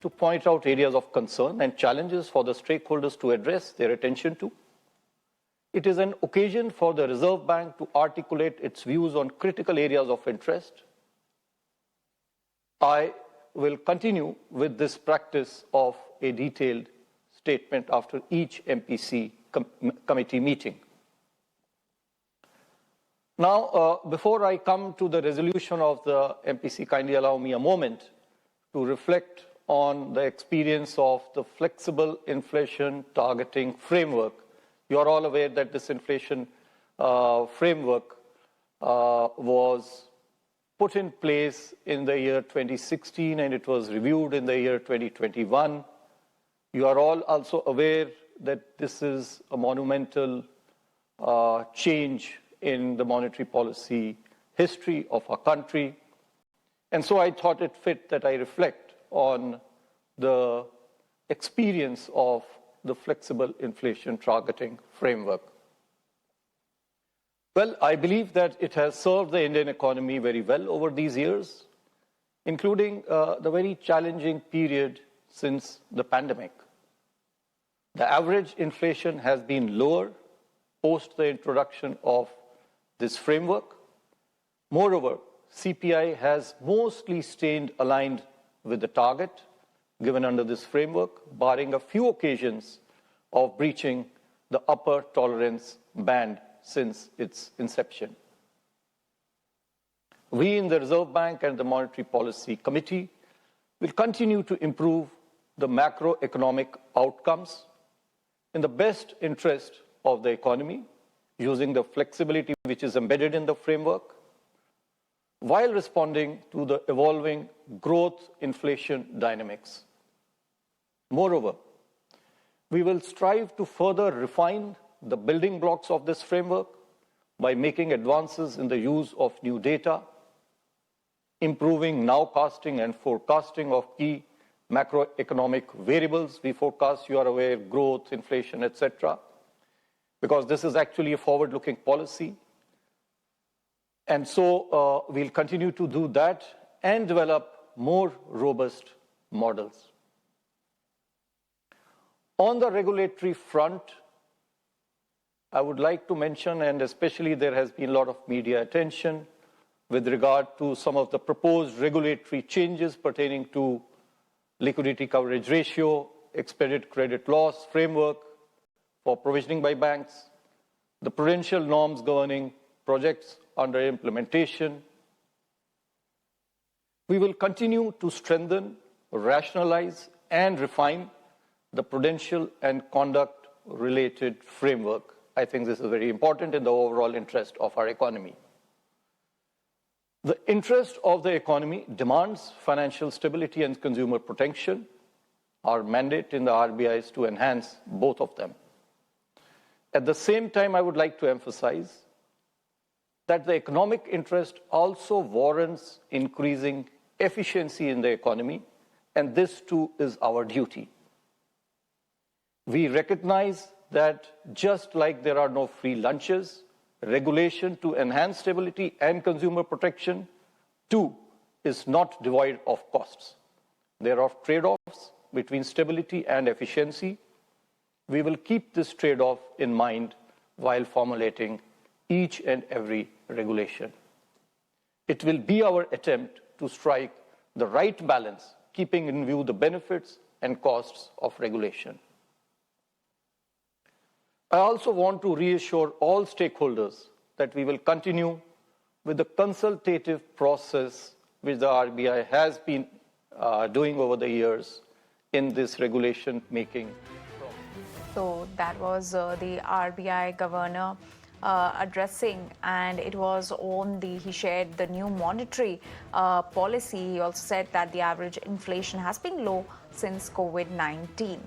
to point out areas of concern and challenges for the stakeholders to address their attention to. It is an occasion for the Reserve Bank to articulate its views on critical areas of interest. I will continue with this practice of a detailed statement after each MPC committee meeting. Now, before I come to the resolution of the MPC, kindly allow me a moment to reflect on the experience of the flexible inflation targeting framework. You are all aware that this inflation framework was put in place in the year 2016 and it was reviewed in the year 2021. You are all also aware that this is a monumental change in the monetary policy history of our country. And so I thought it fit that I reflect on the experience of the flexible inflation targeting framework. Well, I believe that it has served the Indian economy very well over these years, including the very challenging period since the pandemic. The average inflation has been lower post the introduction of this framework. Moreover, CPI has mostly stayed aligned with the target given under this framework, barring a few occasions of breaching the upper tolerance band since its inception. We in the Reserve Bank and the Monetary Policy Committee will continue to improve the macroeconomic outcomes in the best interest of the economy, using the flexibility which is embedded in the framework, while responding to the evolving growth inflation dynamics. Moreover, we will strive to further refine the building blocks of this framework by making advances in the use of new data, improving nowcasting and forecasting of key macroeconomic variables. We forecast, you are aware, growth, inflation, etc., because this is actually a forward-looking policy. And so we'll continue to do that and develop more robust models. On the regulatory front, I would like to mention, and especially there has been a lot of media attention with regard to some of the proposed regulatory changes pertaining to liquidity coverage ratio, expected credit loss framework for provisioning by banks, the prudential norms governing projects under implementation. We will continue to strengthen, rationalize, and refine the prudential and conduct-related framework. I think this is very important in the overall interest of our economy. The interest of the economy demands financial stability and consumer protection. Our mandate in the RBI is to enhance both of them. At the same time, I would like to emphasize that the economic interest also warrants increasing efficiency in the economy, and this too is our duty. We recognize that just like there are no free lunches, regulation to enhance stability and consumer protection too is not devoid of costs. There are trade-offs between stability and efficiency. We will keep this trade-off in mind while formulating each and every regulation. It will be our attempt to strike the right balance, keeping in view the benefits and costs of regulation. I also want to reassure all stakeholders that we will continue with the consultative process which the RBI has been doing over the years in this regulation making. So that was the RBI governor addressing, and it was on he shared the new monetary policy. He also said that the average inflation has been low since COVID-19.